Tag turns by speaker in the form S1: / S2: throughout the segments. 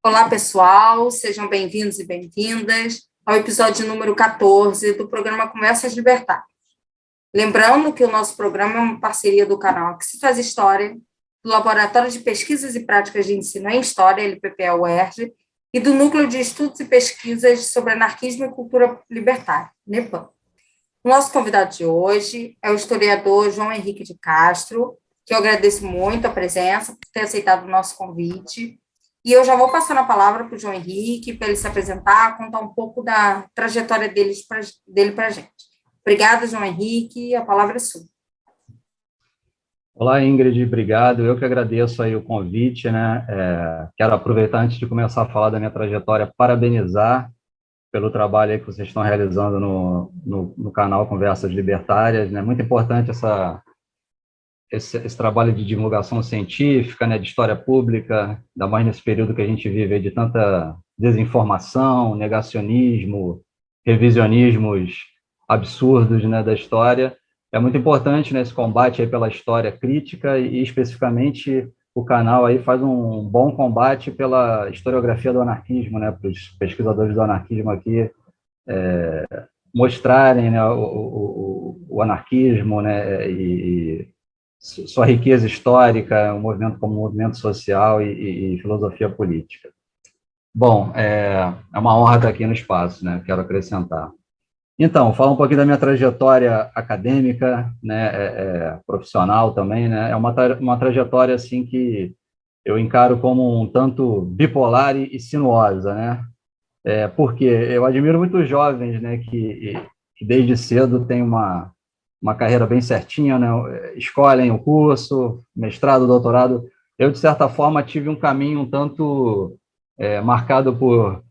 S1: Olá, pessoal, sejam bem-vindos e bem-vindas ao episódio número 14 do programa Conversas Libertárias. Lembrando que o nosso programa é uma parceria do canal Que Se Faz História, do Laboratório de Pesquisas e Práticas de Ensino em História, LPPA-UERJ, e do Núcleo de Estudos e Pesquisas sobre Anarquismo e Cultura Libertária, NEPAM. O nosso convidado de hoje é o historiador João Henrique de Castro, que eu agradeço muito a presença, por ter aceitado o nosso convite. E eu já vou passando a palavra para o João Henrique, para ele se apresentar, contar um pouco da trajetória dele para a gente. Obrigada, João Henrique, a palavra é sua.
S2: Olá, Ingrid, obrigado. Eu que agradeço aí o convite, né? Quero aproveitar, antes de começar a falar da minha trajetória, parabenizar pelo trabalho aí que vocês estão realizando no canal Conversas Libertárias, né? Muito importante esse trabalho de divulgação científica, né? De história pública, ainda mais nesse período que a gente vive aí de tanta desinformação, negacionismo, revisionismos absurdos, né, da história. É muito importante, né, esse combate aí pela história crítica e especificamente o canal aí faz um bom combate pela historiografia do anarquismo, né, para os pesquisadores do anarquismo aqui mostrarem, né, o anarquismo, né, e sua riqueza histórica, um movimento como movimento social e filosofia política. Bom, é uma honra estar aqui no espaço, né, quero acrescentar. Então, falar um pouquinho da minha trajetória acadêmica, né, profissional também, né, é uma trajetória, assim, que eu encaro como um tanto bipolar e sinuosa, né, porque eu admiro muitos jovens, né, que desde cedo têm uma carreira bem certinha, né, escolhem o curso, mestrado, doutorado. Eu, de certa forma, tive um caminho um tanto marcado por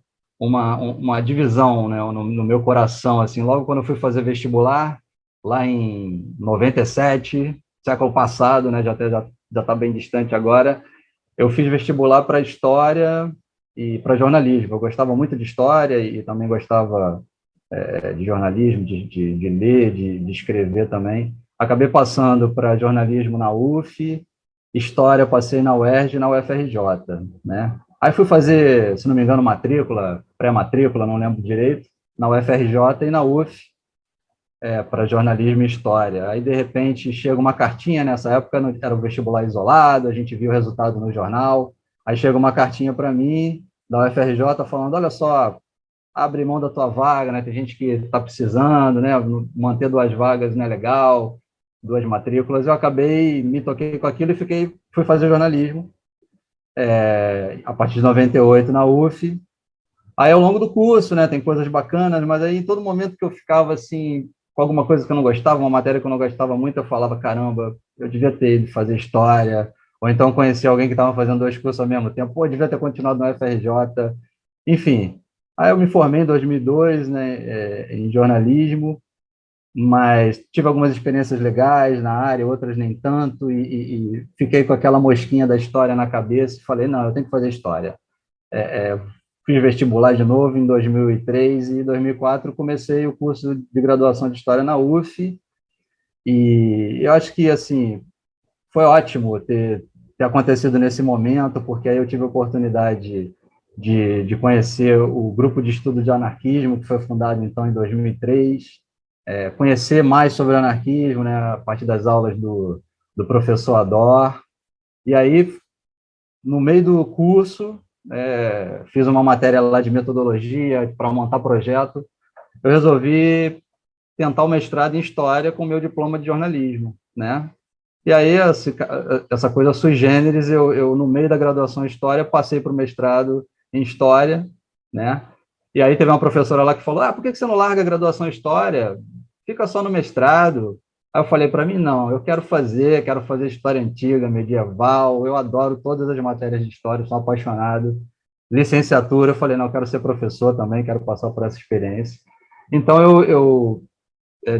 S2: uma divisão, né, no meu coração, assim, logo quando eu fui fazer vestibular, lá em 97, século passado, né, já tá bem distante agora, eu fiz vestibular para História e para jornalismo. Eu gostava muito de História e também gostava de jornalismo, de ler, de escrever também. Acabei passando para jornalismo na UF, História passei na UERJ e na UFRJ, né? Aí fui fazer, se não me engano, matrícula, pré-matrícula, não lembro direito, na UFRJ e na UF, para jornalismo e história. Aí, de repente, chega uma cartinha, nessa época era o vestibular isolado, a gente viu o resultado no jornal, aí chega uma cartinha para mim, da UFRJ, falando, olha só, abre mão da tua vaga, né? Tem gente que está precisando, né? Manter duas vagas não é legal, duas matrículas. Eu acabei, me toquei com aquilo e fui fazer jornalismo, a partir de 98 na UF. Aí, ao longo do curso, né, tem coisas bacanas, mas aí, em todo momento que eu ficava, assim, com alguma coisa que eu não gostava, uma matéria que eu não gostava muito, eu falava, caramba, eu devia ter ido fazer história, ou então conhecer alguém que estava fazendo dois cursos ao mesmo tempo, pô, eu devia ter continuado no FRJ, enfim. Aí eu me formei em 2002, né, em jornalismo, mas tive algumas experiências legais na área, outras nem tanto, e fiquei com aquela mosquinha da história na cabeça e falei, não, eu tenho que fazer história. Fiz vestibular de novo em 2003 e em 2004 comecei o curso de graduação de História na UF e eu acho que, assim, foi ótimo ter acontecido nesse momento, porque aí eu tive a oportunidade de conhecer o grupo de estudo de anarquismo, que foi fundado, então, em 2003, conhecer mais sobre o anarquismo, né, a partir das aulas do professor Ador, e aí, no meio do curso, fiz uma matéria lá de metodologia para montar projeto. Eu resolvi tentar o mestrado em História com o meu diploma de jornalismo, né? E aí, essa coisa sui generis, eu, no meio da graduação em História, passei para o mestrado em História, né? E aí teve uma professora lá que falou, por que você não larga a graduação em História? Fica só no mestrado. Aí eu falei para mim, não, eu quero fazer história antiga, medieval, eu adoro todas as matérias de história, sou apaixonado. Licenciatura, eu falei, não, eu quero ser professor também, quero passar por essa experiência. Então, eu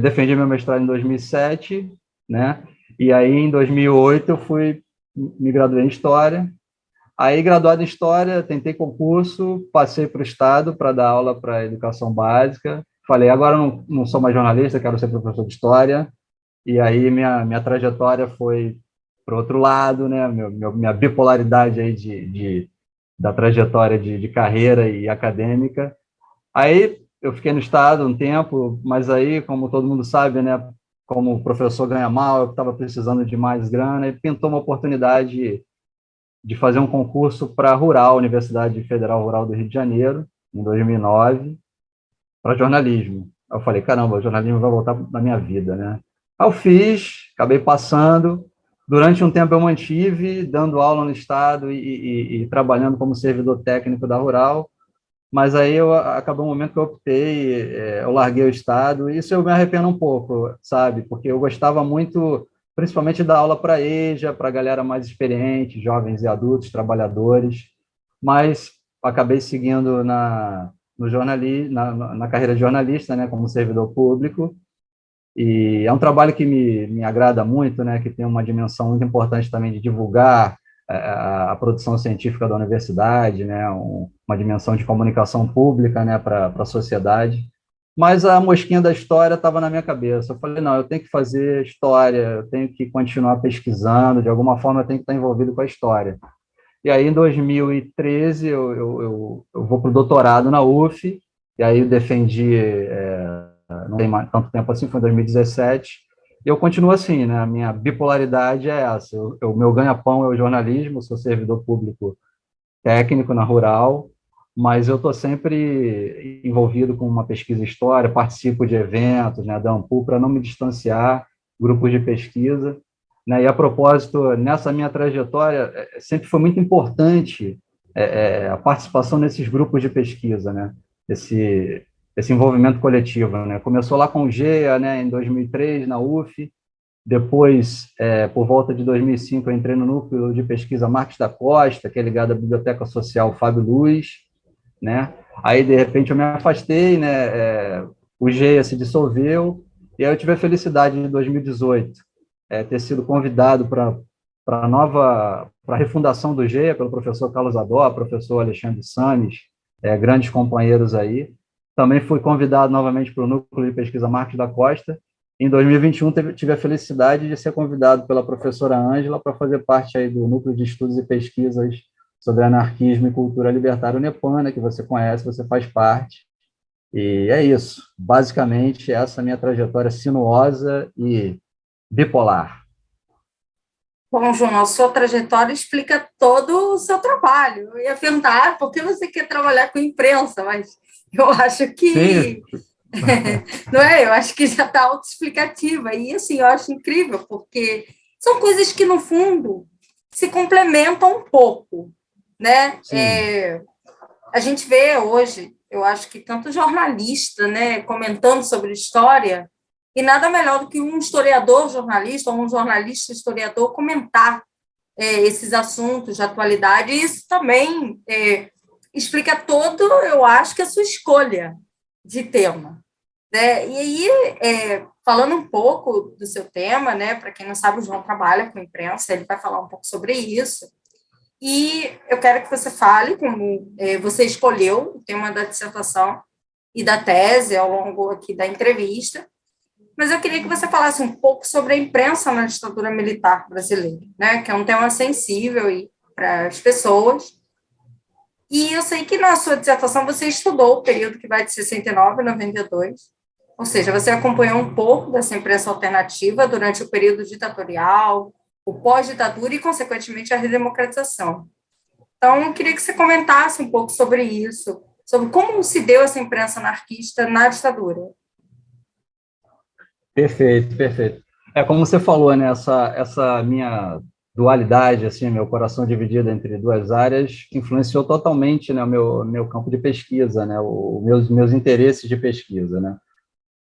S2: defendi meu mestrado em 2007, né? E aí, em 2008, me graduei em História. Aí, graduado em História, tentei concurso, passei para o Estado para dar aula para educação básica. Falei, agora eu não sou mais jornalista, quero ser professor de História. E aí, minha trajetória foi para o outro lado, né? Minha bipolaridade aí da trajetória de carreira e acadêmica. Aí eu fiquei no Estado um tempo, mas aí, como todo mundo sabe, né, como o professor ganha mal, eu estava precisando de mais grana, e pintou uma oportunidade de fazer um concurso para a Rural, Universidade Federal Rural do Rio de Janeiro, em 2009, para jornalismo. Aí eu falei, caramba, o jornalismo vai voltar na minha vida, né? Aí eu fiz, acabei passando. Durante um tempo eu mantive, dando aula no Estado e trabalhando como servidor técnico da Rural, mas aí acabou um momento que eu optei, eu larguei o Estado, e isso eu me arrependo um pouco, sabe? Porque eu gostava muito, principalmente da aula para EJA, para a galera mais experiente, jovens e adultos, trabalhadores, mas acabei seguindo no jornalismo, na carreira de jornalista, né, como servidor público, e é um trabalho que me agrada muito, né, que tem uma dimensão muito importante também de divulgar a produção científica da universidade, né, uma dimensão de comunicação pública, né, para a sociedade. Mas a mosquinha da história estava na minha cabeça. Eu falei, não, eu tenho que fazer história, eu tenho que continuar pesquisando, de alguma forma eu tenho que estar envolvido com a história. E aí, em 2013, eu vou para o doutorado na UF, e aí eu defendi, não tem mais, tanto tempo assim, foi em 2017, e eu continuo assim, né? A minha bipolaridade é essa. O meu ganha-pão é o jornalismo, sou servidor público técnico na Rural, mas eu estou sempre envolvido com uma pesquisa história, participo de eventos, né, da Ampul, para não me distanciar, grupos de pesquisa, né, e a propósito, nessa minha trajetória, sempre foi muito importante a participação nesses grupos de pesquisa, né, esse envolvimento coletivo, né, começou lá com o GEA, né, em 2003, na UF, depois, por volta de 2005, eu entrei no núcleo de pesquisa Marques da Costa, que é ligado à Biblioteca Social Fábio Luz, né? Aí, de repente, eu me afastei, né? O GEA se dissolveu, e aí eu tive a felicidade, em 2018, ter sido convidado para a refundação do GEA, pelo professor Carlos Adó, professor Alexandre Sanes, grandes companheiros aí. Também fui convidado novamente para o núcleo de pesquisa Marques da Costa. Em 2021, tive a felicidade de ser convidado pela professora Ângela para fazer parte aí do núcleo de estudos e pesquisas sobre anarquismo e cultura libertária nepana, que você conhece, você faz parte. E é isso. Basicamente, essa é a minha trajetória sinuosa e bipolar.
S1: Bom, João, a sua trajetória explica todo o seu trabalho. Eu ia perguntar, por que você quer trabalhar com imprensa? Mas eu acho
S2: Sim.
S1: que não é? Eu acho que já está autoexplicativa. E assim, eu acho incrível, porque são coisas que, no fundo, se complementam um pouco, né?
S2: Sim.
S1: A gente vê hoje, eu acho que tanto jornalista, né, comentando sobre história, e nada melhor do que um historiador jornalista ou um jornalista historiador comentar esses assuntos de atualidade. E isso também explica todo, eu acho, que a sua escolha de tema. Né? E aí, falando um pouco do seu tema, né, para quem não sabe, o João trabalha com imprensa, ele vai falar um pouco sobre isso. E eu quero que você fale como você escolheu o tema da dissertação e da tese ao longo aqui da entrevista, mas eu queria que você falasse um pouco sobre a imprensa na ditadura militar brasileira, né, que é um tema sensível para as pessoas. E eu sei que na sua dissertação você estudou o período que vai de 69 a 92, ou seja, você acompanhou um pouco dessa imprensa alternativa durante o período ditatorial, o pós-ditadura e, consequentemente, a redemocratização. Então, eu queria que você comentasse um pouco sobre isso, sobre como se deu essa imprensa anarquista na ditadura.
S2: Perfeito, perfeito. Como você falou, né, essa minha dualidade, assim, meu coração dividido entre duas áreas, influenciou totalmente, né, o meu campo de pesquisa, né, meus interesses de pesquisa, né.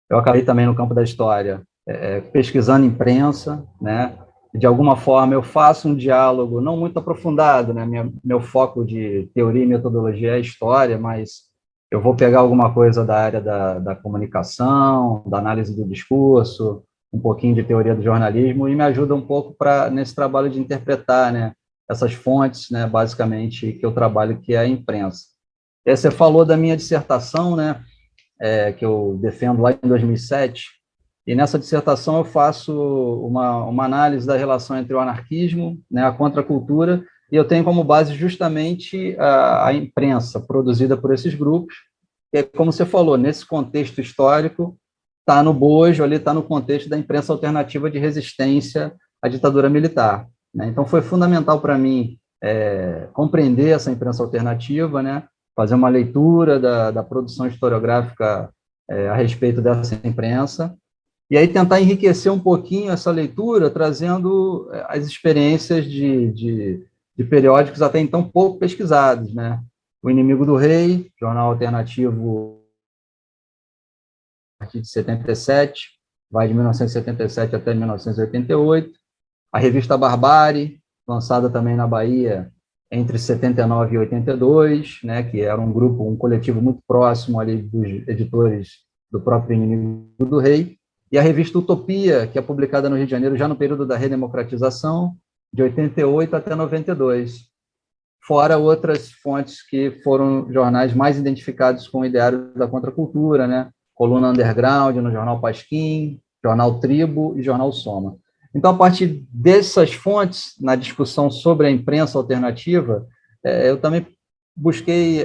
S2: Eu acabei também no campo da história, pesquisando imprensa, né, de alguma forma eu faço um diálogo não muito aprofundado, né, meu foco de teoria e metodologia é história, mas eu vou pegar alguma coisa da área da comunicação, da análise do discurso, um pouquinho de teoria do jornalismo, e me ajuda um pouco nesse trabalho de interpretar, né, essas fontes, né, basicamente, que eu trabalho, que é a imprensa. E aí você falou da minha dissertação, né, que eu defendo lá em 2007, e nessa dissertação eu faço uma análise da relação entre o anarquismo, né, a contracultura e eu tenho como base justamente a imprensa produzida por esses grupos, que é como você falou, nesse contexto histórico, está no bojo, ali está no contexto da imprensa alternativa de resistência à ditadura militar, né? Então, foi fundamental para mim compreender essa imprensa alternativa, né? Fazer uma leitura da produção historiográfica a respeito dessa imprensa, e aí tentar enriquecer um pouquinho essa leitura, trazendo as experiências de periódicos até então pouco pesquisados, né? O Inimigo do Rei, jornal alternativo a partir de 77, vai de 1977 até 1988. A revista Barbárie, lançada também na Bahia entre 79 e 82, né, que era um grupo, um coletivo muito próximo ali dos editores do próprio Inimigo do Rei, e a revista Utopia, que é publicada no Rio de Janeiro já no período da redemocratização, de 88 até 92, fora outras fontes que foram jornais mais identificados com o ideário da contracultura, né? Coluna Underground, no Jornal Pasquim, Jornal Tribo e Jornal Soma. Então, a partir dessas fontes, na discussão sobre a imprensa alternativa, eu também busquei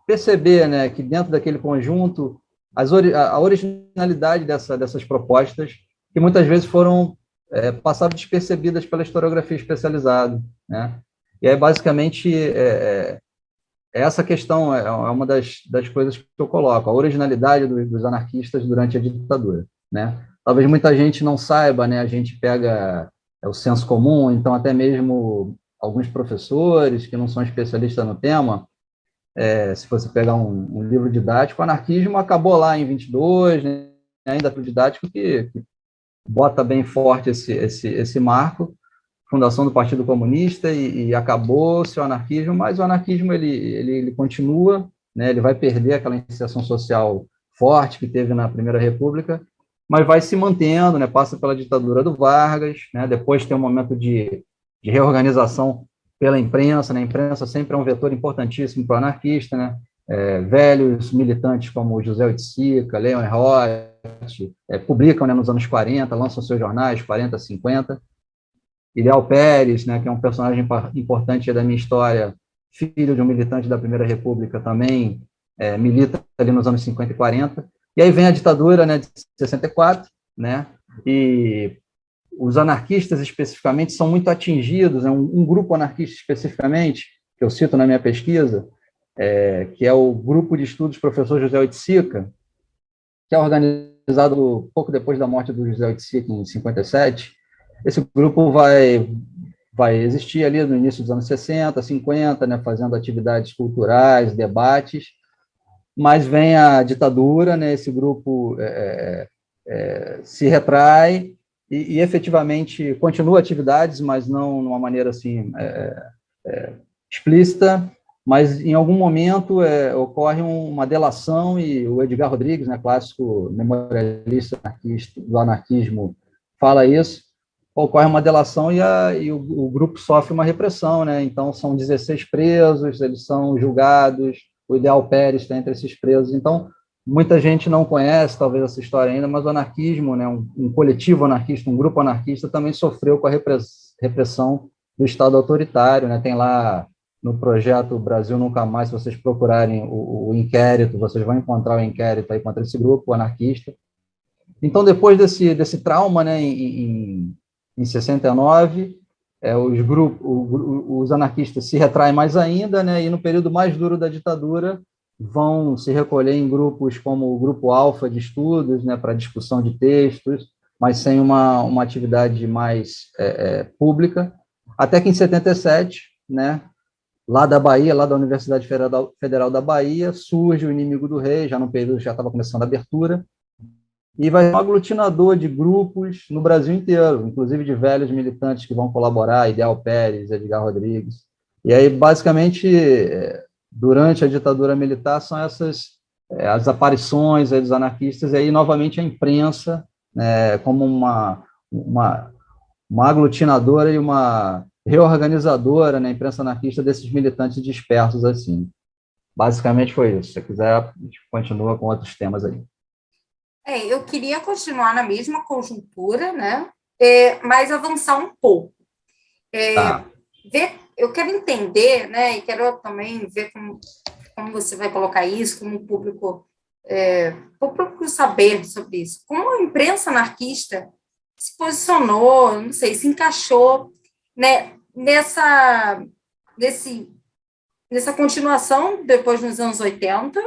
S2: perceber, né, que dentro daquele conjunto, a originalidade dessas propostas, que muitas vezes foram passadas despercebidas pela historiografia especializada, né? E aí, basicamente, essa questão é uma das coisas que eu coloco, a originalidade dos anarquistas durante a ditadura, né? Talvez muita gente não saiba, né? A gente pega o senso comum, então até mesmo alguns professores que não são especialistas no tema, se você pegar um livro didático, o anarquismo acabou lá em 22, né? Ainda é didático que bota bem forte esse marco, fundação do Partido Comunista e acabou-se o anarquismo, mas o anarquismo ele continua, né? Ele vai perder aquela iniciação social forte que teve na Primeira República, mas vai se mantendo, né? Passa pela ditadura do Vargas, né? Depois tem um momento de reorganização pela imprensa, né? A imprensa sempre é um vetor importantíssimo para o anarquista, né? Velhos militantes como José Oiticica, Leon Roth, publicam, né, nos anos 40, lançam seus jornais, 40, 50, Ideal Pérez, né, que é um personagem importante da minha história, filho de um militante da Primeira República também, milita ali nos anos 50 e 40. E aí vem a ditadura, né, de 64, né, e os anarquistas especificamente são muito atingidos, né, um grupo anarquista especificamente, que eu cito na minha pesquisa, que é o Grupo de Estudos Professor José Oiticica, que é organizado pouco depois da morte do José Oiticica, em 57. Esse grupo vai existir ali no início dos anos 60, 50, né, fazendo atividades culturais, debates, mas vem a ditadura, né, esse grupo se retrai e efetivamente continua atividades, mas não de uma maneira assim explícita, mas em algum momento ocorre uma delação e o Edgar Rodrigues, né, clássico memorialista do anarquismo, fala isso, ocorre uma delação e o grupo sofre uma repressão, né? Então são 16 presos, eles são julgados, o Ideal Pérez está entre esses presos. Então muita gente não conhece talvez essa história ainda, mas o anarquismo, né, um coletivo anarquista, um grupo anarquista também sofreu com a repressão do Estado autoritário, né? Tem lá no projeto Brasil Nunca Mais, se vocês procurarem o inquérito, vocês vão encontrar o inquérito aí contra esse grupo anarquista. Então, depois desse trauma, né, em 69, os anarquistas se retraem mais ainda, né, e no período mais duro da ditadura vão se recolher em grupos como o Grupo Alfa de Estudos, né, para discussão de textos, mas sem uma atividade mais pública, até que em 77, né, lá da Bahia, lá da Universidade Federal da Bahia, surge o Inimigo do Rei, já no período já estava começando a abertura, e vai ser um aglutinador de grupos no Brasil inteiro, inclusive de velhos militantes que vão colaborar, Ideal Pérez, Edgar Rodrigues. E aí, basicamente, durante a ditadura militar, são essas as aparições dos anarquistas, e aí, novamente, a imprensa, né, como uma aglutinadora e uma reorganizadora, né, imprensa anarquista desses militantes dispersos assim. Basicamente foi isso. Se você quiser, a gente continua com outros temas aí.
S1: Eu queria continuar na mesma conjuntura, né? Mas avançar um pouco.
S2: Tá.
S1: Ver eu quero entender, né, e quero também ver como você vai colocar isso, como o público saber sobre isso. Como a imprensa anarquista se posicionou, não sei, se encaixou, né, nessa continuação depois nos anos 80,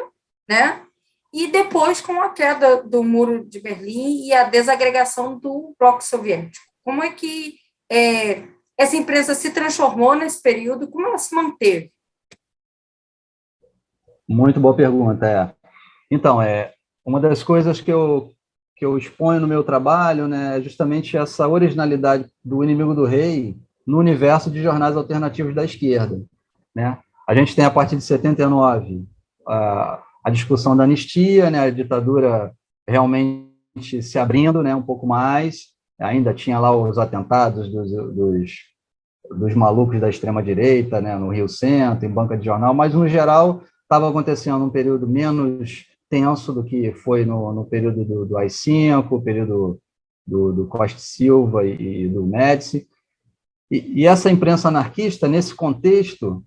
S1: né, e depois com a queda do Muro de Berlim e a desagregação do bloco soviético. Como é que essa imprensa se transformou nesse período? Como ela se manteve?
S2: Muito boa pergunta, Então, uma das coisas que eu exponho no meu trabalho, né, é justamente essa originalidade do Inimigo do Rei no universo de jornais alternativos da esquerda, né? A gente tem, a partir de 79, a discussão da anistia, né, a ditadura realmente se abrindo, né, um pouco mais, ainda tinha lá os atentados dos malucos da extrema-direita, né, no Rio Centro, em banca de jornal, mas, no geral, estava acontecendo um período menos tenso do que foi no período do AI-5, o período do Costa e Silva e do Médici. E essa imprensa anarquista, nesse contexto,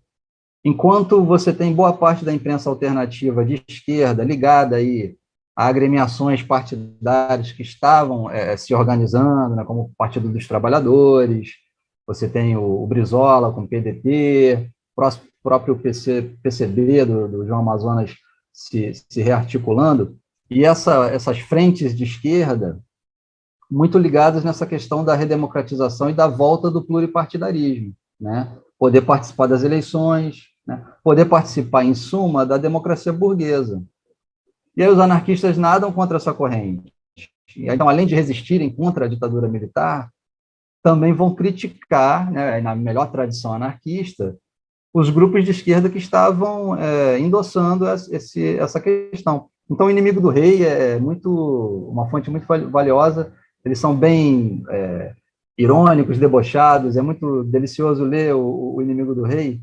S2: enquanto você tem boa parte da imprensa alternativa de esquerda ligada aí a agremiações partidárias que estavam se organizando, né, como o Partido dos Trabalhadores, você tem o Brizola com o PDT, o próprio PCB do João Amazonas se rearticulando, e essas frentes de esquerda muito ligadas nessa questão da redemocratização e da volta do pluripartidarismo, né? Poder participar das eleições, né? Poder participar, em suma, da democracia burguesa. E aí os anarquistas nadam contra essa corrente. Então, além de resistirem contra a ditadura militar, também vão criticar, né, na melhor tradição anarquista, os grupos de esquerda que estavam endossando essa questão. Então, o Inimigo do Rei é uma fonte muito valiosa. Eles são bem irônicos, debochados. É muito delicioso ler o Inimigo do Rei.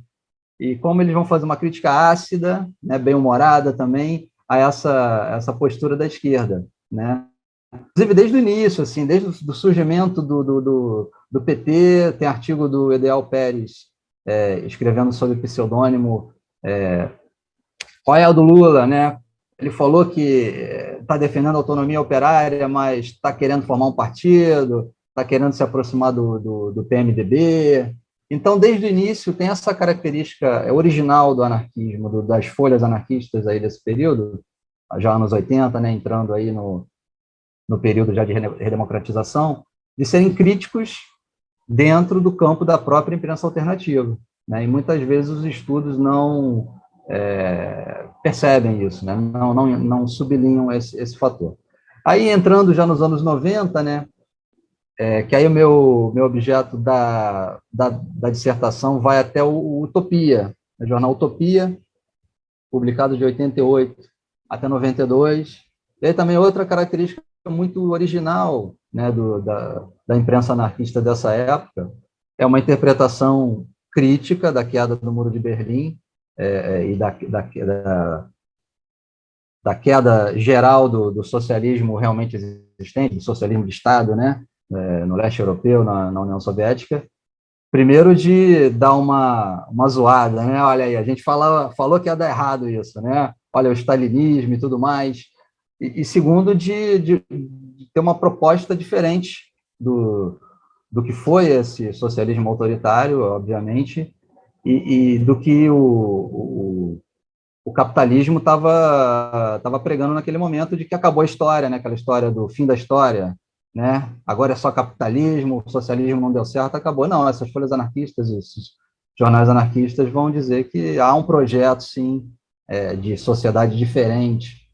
S2: E como eles vão fazer uma crítica ácida, né, bem humorada também, a essa postura da esquerda, né? Inclusive, desde o início, assim, desde o surgimento do PT, tem artigo do Edeal Pérez escrevendo sob pseudônimo qual é o do Lula, né? Ele falou que está defendendo a autonomia operária, mas está querendo formar um partido, está querendo se aproximar do PMDB. Então, desde o início, tem essa característica original do anarquismo, das folhas anarquistas aí desse período, já anos 80, né, entrando aí no período já de redemocratização, de serem críticos dentro do campo da própria imprensa alternativa, né? E muitas vezes os estudos não percebem isso, né? Não sublinham esse fator. Aí, entrando já nos anos 90, né, que aí o meu objeto da dissertação vai até o Utopia, o jornal Utopia, publicado de 88 até 92. E aí também outra característica muito original, né, da imprensa anarquista dessa época é uma interpretação crítica da queda do Muro de Berlim e da queda geral do socialismo realmente existente, do socialismo de Estado, né, no leste europeu, na União Soviética. Primeiro, de dar uma zoada, né? Olha aí, a gente falou que ia dar errado isso, né? Olha, o stalinismo e tudo mais. E segundo, de ter uma proposta diferente do que foi esse socialismo autoritário, obviamente, e do que o capitalismo estava pregando naquele momento, de que acabou a história, né? Aquela história do fim da história, né? Agora é só capitalismo, o socialismo não deu certo, acabou. Não, essas folhas anarquistas, esses jornais anarquistas vão dizer que há um projeto, sim, de sociedade diferente,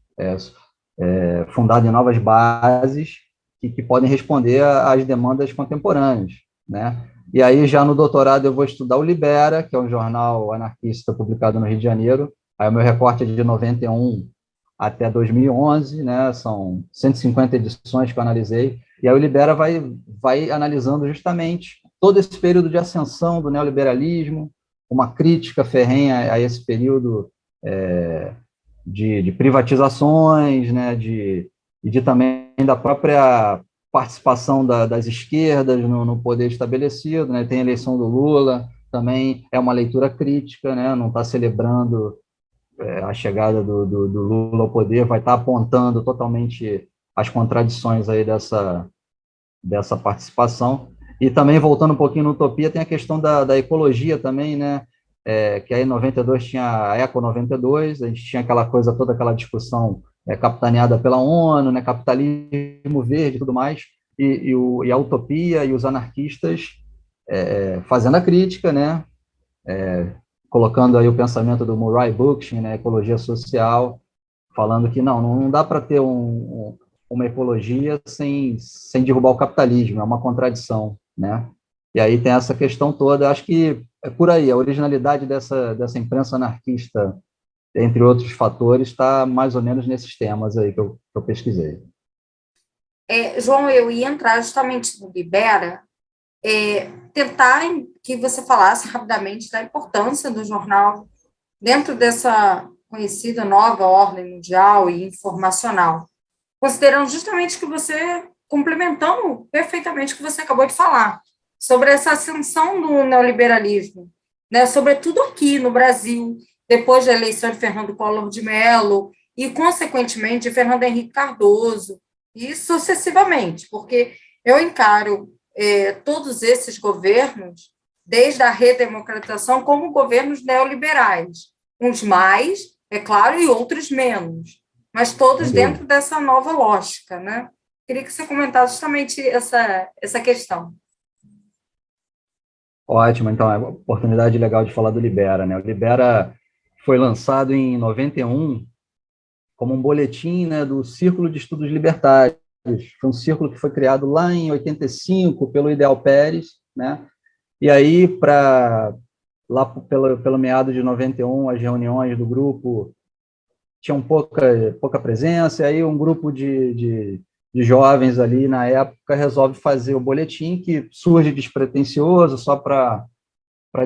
S2: fundado em novas bases, que podem responder às demandas contemporâneas, né? E aí, já no doutorado, eu vou estudar o Libera, que é um jornal anarquista publicado no Rio de Janeiro. Aí o meu recorte é de 91 até 2011, né? São 150 edições que eu analisei. E aí o Libera vai analisando justamente todo esse período de ascensão do neoliberalismo, uma crítica ferrenha a esse período de privatizações, né? E de também da própria participação das esquerdas no poder estabelecido, né? Tem a eleição do Lula, também é uma leitura crítica, né? Não está celebrando a chegada do Lula ao poder, vai estar apontando totalmente as contradições aí dessa participação. E também, voltando um pouquinho no Utopia, tem a questão da ecologia também, né? Que aí em 92 tinha a Eco 92, a gente tinha aquela coisa, toda aquela discussão capitaneada pela ONU, né? Capitalismo verde e tudo mais, e a Utopia e os anarquistas fazendo a crítica, né? Colocando aí o pensamento do Murray Bookchin, né? Ecologia social, falando que não dá para ter uma ecologia sem derrubar o capitalismo, é uma contradição, né? E aí tem essa questão toda, acho que é por aí, a originalidade dessa imprensa anarquista, entre outros fatores, está mais ou menos nesses temas aí que eu pesquisei.
S1: João, eu ia entrar justamente no Libera, tentar que você falasse rapidamente da importância do jornal dentro dessa conhecida nova ordem mundial e informacional, considerando justamente que você, complementando perfeitamente o que você acabou de falar, sobre essa ascensão do neoliberalismo, né, sobretudo aqui no Brasil, depois da eleição de Fernando Collor de Mello e, consequentemente, de Fernando Henrique Cardoso, e sucessivamente, porque eu encaro todos esses governos, desde a redemocratização, como governos neoliberais, uns mais, é claro, e outros menos, mas todos dentro dessa nova lógica, né? Queria que você comentasse justamente essa questão.
S2: Ótimo, então, é uma oportunidade legal de falar do Libera, né? O Libera foi lançado em 91 como um boletim, né, do Círculo de Estudos Libertários. Foi um círculo que foi criado lá em 85 pelo Ideal Pérez, né? E aí, lá pelo meado de 91, as reuniões do grupo tinham pouca presença, e aí um grupo de jovens ali, na época, resolve fazer o boletim, que surge despretensioso, só para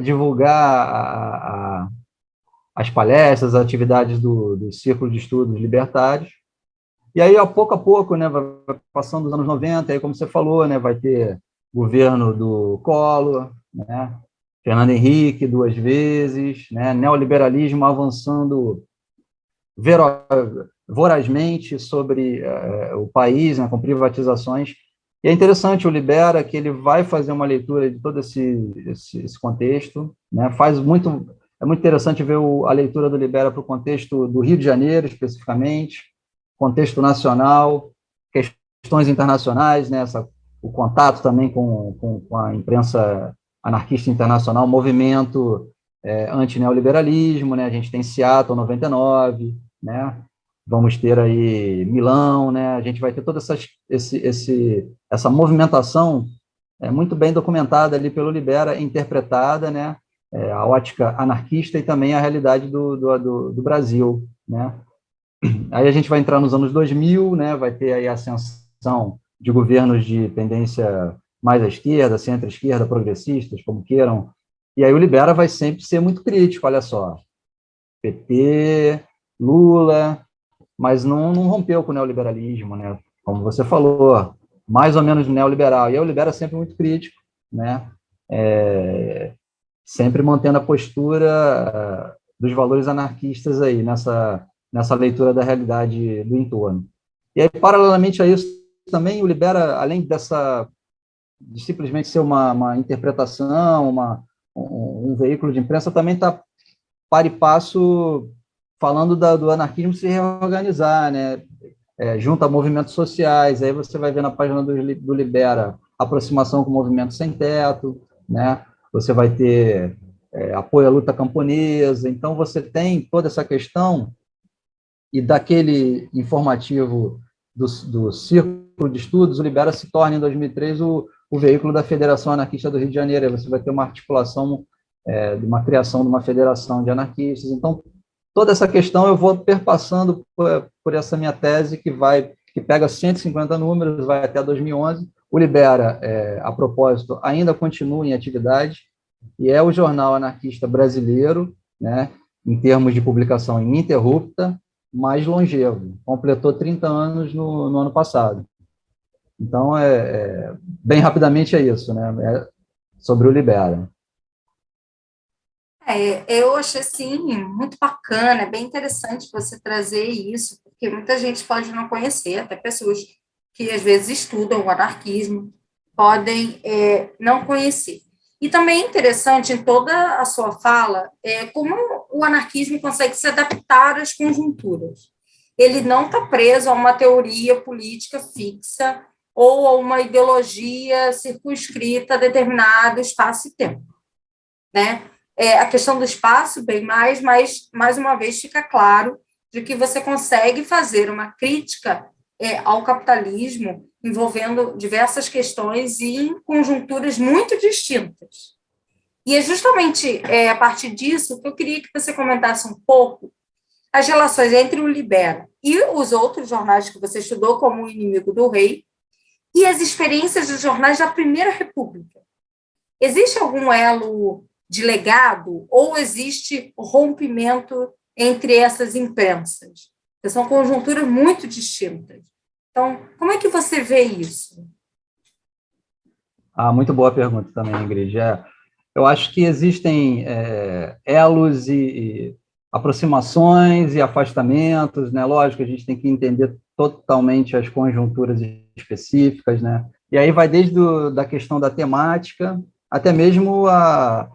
S2: divulgar as palestras, as atividades do Círculo de Estudos Libertários. E aí, a pouco, né, vai passando os anos 90, aí, como você falou, né, vai ter governo do Collor, né, Fernando Henrique duas vezes, né, neoliberalismo avançando vorazmente sobre o país, né, com privatizações. E é interessante o Libera, que ele vai fazer uma leitura de todo esse contexto, né, é muito interessante ver a leitura do Libera para o contexto do Rio de Janeiro, especificamente, contexto nacional, questões internacionais, né, o contato também com a imprensa anarquista internacional, movimento antineoliberalismo, né, a gente tem Seattle 99, né, vamos ter aí Milão, né, a gente vai ter toda essa movimentação muito bem documentada ali pelo Libera, interpretada, né, a ótica anarquista e também a realidade do Brasil, né. Aí a gente vai entrar nos anos 2000, né, vai ter aí a ascensão de governos de tendência mais à esquerda, centro-esquerda, progressistas, como queiram, e aí o Libera vai sempre ser muito crítico, olha só, PT, Lula, mas não rompeu com o neoliberalismo, né, como você falou, mais ou menos neoliberal, e aí o Libera sempre muito crítico, né, sempre mantendo a postura dos valores anarquistas aí, nessa leitura da realidade do entorno. E aí, paralelamente a isso, também o Libera, além de simplesmente ser uma interpretação, um veículo de imprensa, também está para e passo falando do anarquismo se reorganizar, né? Junto a movimentos sociais, aí você vai ver na página do Libera aproximação com o movimento sem teto, né? Você vai ter apoio à luta camponesa, então você tem toda essa questão, e daquele informativo do Círculo de Estudos, o Libera se torna, em 2003, o veículo da Federação Anarquista do Rio de Janeiro. Aí você vai ter uma articulação, de uma criação de uma federação de anarquistas. Então, toda essa questão eu vou perpassando por essa minha tese, que pega 150 números, vai até 2011. O Libera, a propósito, ainda continua em atividade, e é o jornal anarquista brasileiro, né, em termos de publicação ininterrupta, mais longevo. Completou 30 anos no ano passado. Então, bem rapidamente é isso, né? Sobre o Libera.
S1: Eu achei, assim, muito bacana, bem interessante você trazer isso, porque muita gente pode não conhecer, até pessoas que, às vezes, estudam o anarquismo, podem não conhecer. E também é interessante, em toda a sua fala, como o anarquismo consegue se adaptar às conjunturas. Ele não está preso a uma teoria política fixa ou a uma ideologia circunscrita a determinado espaço e tempo, né? A questão do espaço, bem mais, mas, mais uma vez, fica claro de que você consegue fazer uma crítica ao capitalismo envolvendo diversas questões e em conjunturas muito distintas. E é justamente a partir disso que eu queria que você comentasse um pouco as relações entre o Libera e os outros jornais que você estudou, como O Inimigo do Rei, e as experiências dos jornais da Primeira República. Existe algum elo de legado ou existe rompimento entre essas imprensas? São conjunturas muito distintas. Então, como é que você vê isso?
S2: Muito boa pergunta também, Ingrid. Eu acho que existem elos e aproximações e afastamentos, né? Lógico, a gente tem que entender totalmente as conjunturas específicas, né? E aí vai da questão da temática até mesmo a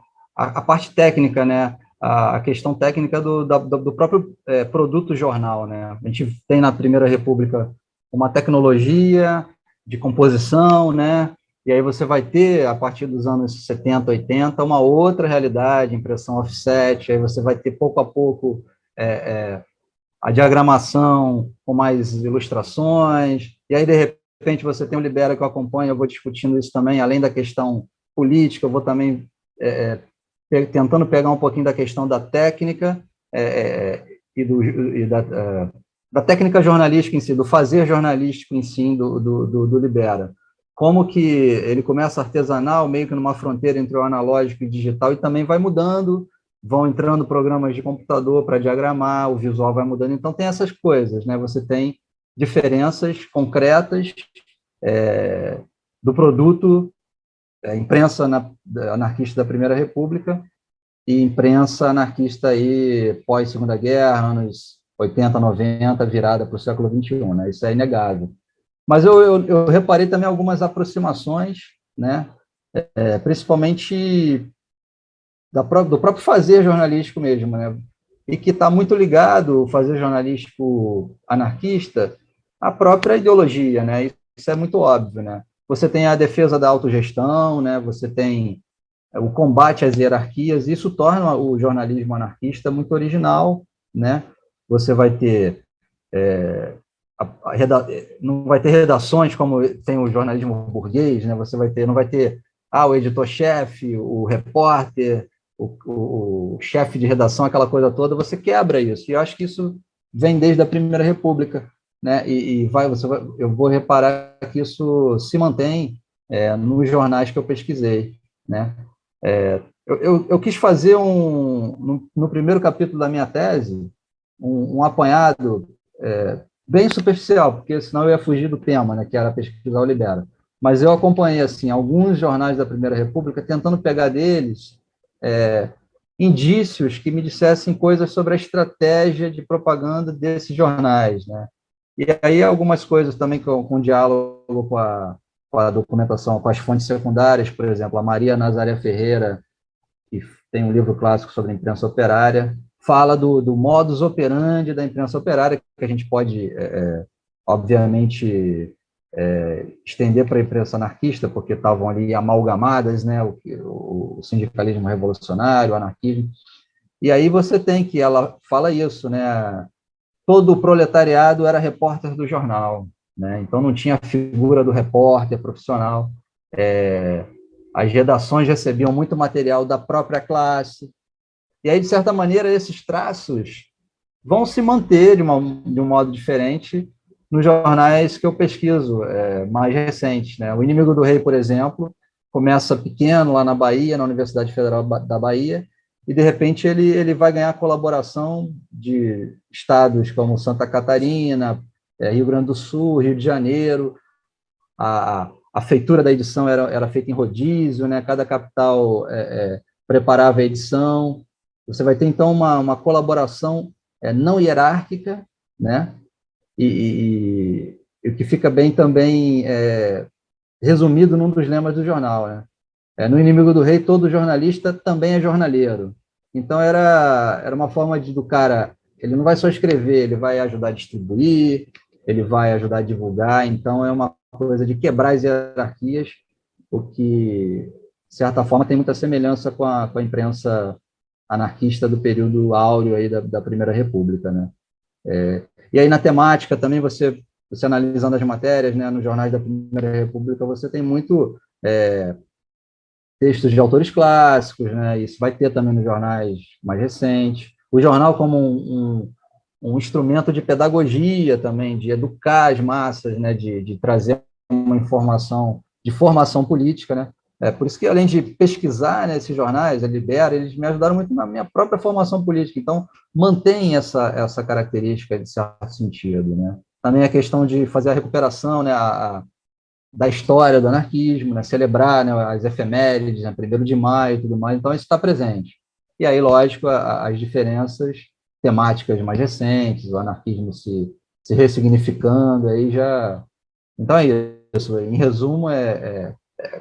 S2: parte técnica, né? A questão técnica do próprio produto jornal, né? A gente tem na Primeira República uma tecnologia de composição, né? E aí você vai ter, a partir dos anos 70, 80, uma outra realidade, impressão offset, aí você vai ter, pouco a pouco, a diagramação com mais ilustrações, e aí, de repente, você tem o Libera que eu acompanho, eu vou discutindo isso também, além da questão política, eu vou também tentando pegar um pouquinho da questão da técnica e da técnica jornalística em si, do fazer jornalístico em si do Libera. Como que ele começa artesanal, meio que numa fronteira entre o analógico e o digital, e também vai mudando, vão entrando programas de computador para diagramar, o visual vai mudando, então tem essas coisas, né? Você tem diferenças concretas do produto, imprensa anarquista da Primeira República e imprensa anarquista aí pós-Segunda Guerra, anos 80, 90, virada para o século XXI, né? Isso é inegável. Mas eu reparei também algumas aproximações, né? Principalmente do próprio fazer jornalístico mesmo, né? E que está muito ligado, o fazer jornalístico anarquista, à própria ideologia, né? Isso é muito óbvio, né? Você tem a defesa da autogestão, né? Você tem o combate às hierarquias, isso torna o jornalismo anarquista muito original, né? Você vai ter não vai ter redações como tem o jornalismo burguês, né? Você não vai ter o editor-chefe, o repórter, o chefe de redação, aquela coisa toda. Você quebra isso. E eu acho que isso vem desde a Primeira República, né? Eu vou reparar que isso se mantém nos jornais que eu pesquisei, né? Eu quis fazer no primeiro capítulo da minha tese um apanhado bem superficial, porque senão eu ia fugir do tema, né, que era pesquisar o Libera. Mas eu acompanhei assim alguns jornais da Primeira República, tentando pegar deles indícios que me dissessem coisas sobre a estratégia de propaganda desses jornais, né? E aí algumas coisas também com diálogo com a documentação, com as fontes secundárias, por exemplo, a Maria Nazaré Ferreira, que tem um livro clássico sobre a imprensa operária, fala do modus operandi da imprensa operária, que a gente pode, obviamente, estender para a imprensa anarquista, porque estavam ali amalgamadas, né, o sindicalismo revolucionário, o anarquismo. E aí você tem que, ela fala isso, né, todo o proletariado era repórter do jornal, né, então não tinha a figura do repórter profissional. As redações recebiam muito material da própria classe, e aí, de certa maneira, esses traços vão se manter de um modo diferente nos jornais que eu pesquiso, mais recentes, né? O Inimigo do Rei, por exemplo, começa pequeno lá na Bahia, na Universidade Federal da Bahia, e, de repente, ele vai ganhar colaboração de estados como Santa Catarina, Rio Grande do Sul, Rio de Janeiro. A feitura da edição era feita em rodízio, né? Cada capital preparava a edição, Você vai ter, então, uma colaboração não hierárquica, né? E o que fica bem também resumido num dos lemas do jornal, né? No Inimigo do Rei, todo jornalista também é jornaleiro. Então, era uma forma do cara, ele não vai só escrever, ele vai ajudar a distribuir, ele vai ajudar a divulgar, então é uma coisa de quebrar as hierarquias, o que, de certa forma, tem muita semelhança com a imprensa anarquista do período áureo aí da Primeira República, né? E aí, na temática, também, você analisando as matérias, né, nos jornais da Primeira República, você tem muito textos de autores clássicos, né? Isso vai ter também nos jornais mais recentes. O jornal como um instrumento de pedagogia também, de educar as massas, né? De trazer uma informação de formação política, né? Por isso que, além de pesquisar, né, esses jornais, a Libera, eles me ajudaram muito na minha própria formação política. Então, mantém essa característica, de certo sentido, né? Também a questão de fazer a recuperação, né, da história do anarquismo, né, celebrar, né, as efemérides, né, 1º de maio e tudo mais, então isso está presente. E aí, lógico, as diferenças temáticas mais recentes, o anarquismo se ressignificando, aí já... Então é isso, em resumo,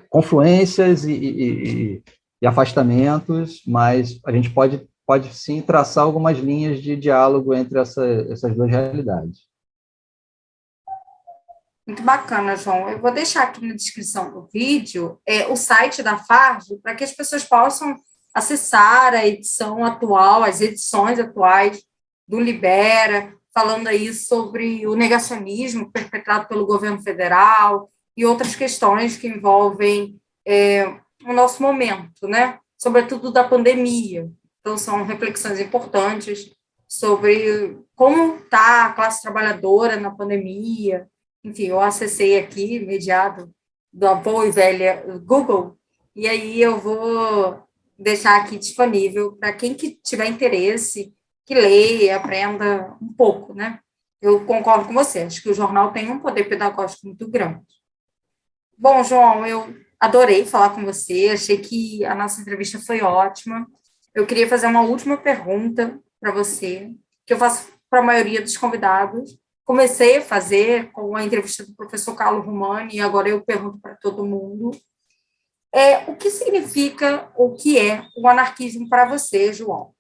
S2: confluências e afastamentos, mas a gente pode sim traçar algumas linhas de diálogo entre essas duas realidades.
S1: Muito bacana, João. Eu vou deixar aqui na descrição do vídeo o site da Farge para que as pessoas possam acessar a edição atual, as edições atuais do Libera, falando aí sobre o negacionismo perpetrado pelo governo federal e outras questões que envolvem o nosso momento, né? Sobretudo da pandemia. Então, são reflexões importantes sobre como está a classe trabalhadora na pandemia. Enfim, eu acessei aqui, mediado do boa e velha Google, e aí eu vou deixar aqui disponível para quem que tiver interesse, que leia, aprenda um pouco, né? Eu concordo com você, acho que o jornal tem um poder pedagógico muito grande. Bom, João, eu adorei falar com você, achei que a nossa entrevista foi ótima. Eu queria fazer uma última pergunta para você, que eu faço para a maioria dos convidados. Comecei a fazer com a entrevista do professor Carlos Rumani, e agora eu pergunto para todo mundo. O que significa, o que é o anarquismo para você, João?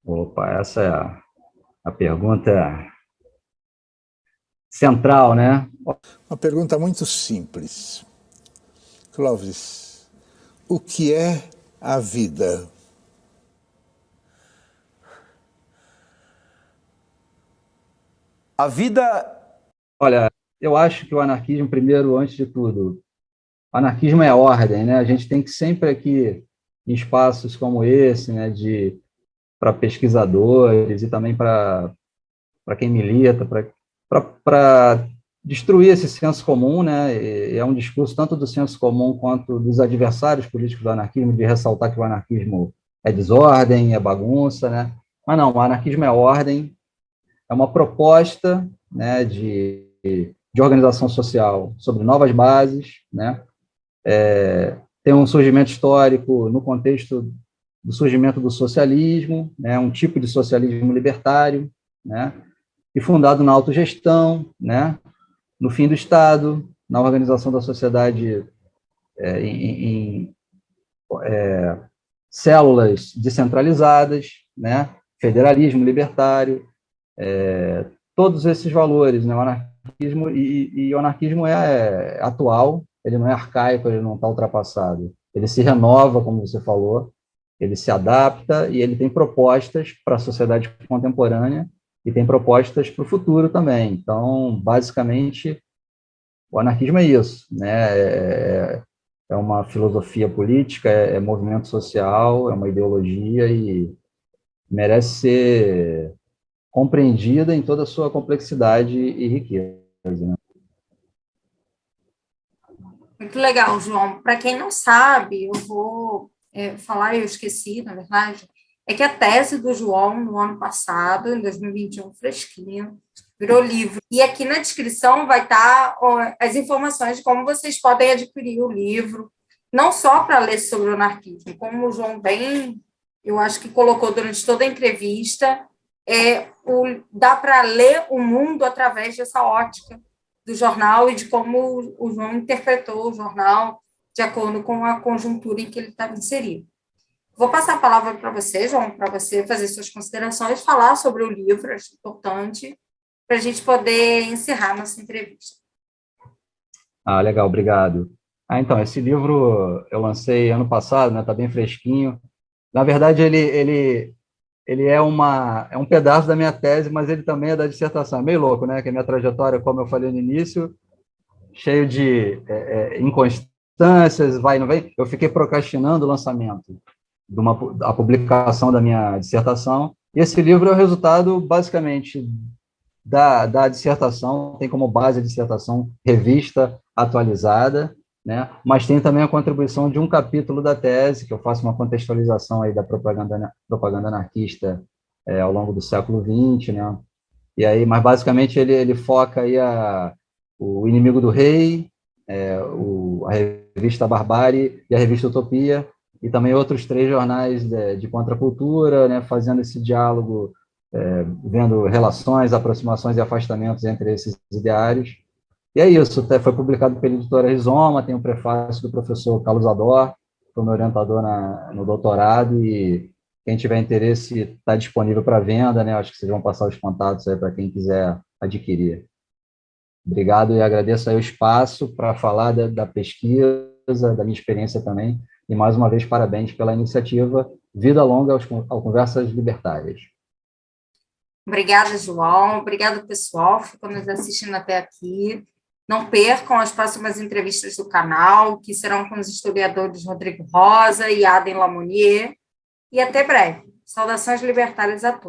S2: Opa, essa é a pergunta central, né?
S3: Uma pergunta muito simples. Clóvis, o que é a vida?
S4: A vida...
S2: Olha, eu acho que o anarquismo, primeiro, antes de tudo, o anarquismo é ordem, né? A gente tem que sempre aqui, em espaços como esse, né, para pesquisadores e também para quem milita, para destruir esse senso comum, né? E é um discurso tanto do senso comum quanto dos adversários políticos do anarquismo, de ressaltar que o anarquismo é desordem, é bagunça, né? Mas não, o anarquismo é ordem, é uma proposta, né, de organização social sobre novas bases, né? Tem um surgimento histórico no contexto do surgimento do socialismo, né, um tipo de socialismo libertário, né, e fundado na autogestão, né, no fim do Estado, na organização da sociedade em células descentralizadas, né, federalismo libertário, todos esses valores, né, o anarquismo, e o anarquismo é atual, ele não é arcaico, ele não está ultrapassado, ele se renova, como você falou, ele se adapta e ele tem propostas para a sociedade contemporânea e tem propostas para o futuro também. Então, basicamente, o anarquismo é isso, né? É uma filosofia política, é movimento social, é uma ideologia e merece ser compreendida em toda a sua complexidade e riqueza. Né?
S1: Muito legal, João. Para quem não sabe, eu vou falar, eu esqueci, na verdade, é que a tese do João, no ano passado, em 2021, fresquinha, virou livro. E aqui na descrição vai estar as informações de como vocês podem adquirir o livro, não só para ler sobre o anarquismo, como o João bem eu acho que colocou durante toda a entrevista, dá para ler o mundo através dessa ótica do jornal e de como o João interpretou o jornal de acordo com a conjuntura em que ele estava inserido. Vou passar a palavra para você, João, para você fazer suas considerações, falar sobre o livro, acho importante, para a gente poder encerrar nossa entrevista.
S2: Legal, obrigado. Então, esse livro eu lancei ano passado, né? Está bem fresquinho. Na verdade, ele é um pedaço da minha tese, mas ele também é da dissertação. É meio louco, né? Que a minha trajetória, como eu falei no início, cheio de inconstâncias, vai e não vem. Eu fiquei procrastinando o lançamento a publicação da minha dissertação. E esse livro é o resultado, basicamente, da dissertação, tem como base a dissertação revista atualizada, né? Mas tem também a contribuição de um capítulo da tese, que eu faço uma contextualização aí da propaganda anarquista ao longo do século XX, né? E aí, mas basicamente ele foca aí o Inimigo do Rei, a revista Barbárie e a revista Utopia, e também outros 3 jornais de contracultura, né? Fazendo esse diálogo, vendo relações, aproximações e afastamentos entre esses ideários. E é isso, foi publicado pela editora Rizoma, tem um prefácio do professor Carlos Ador, que foi meu orientador no doutorado, e quem tiver interesse está disponível para venda, né? Acho que vocês vão passar os contatos aí para quem quiser adquirir. Obrigado e agradeço aí o espaço para falar da pesquisa, da minha experiência também, e mais uma vez parabéns pela iniciativa. Vida longa ao Conversas Libertárias.
S1: Obrigada, João. Obrigada, pessoal, que ficou nos assistindo até aqui. Não percam as próximas entrevistas do canal, que serão com os historiadores Rodrigo Rosa e Aden Lamonier. E até breve. Saudações libertárias a todos.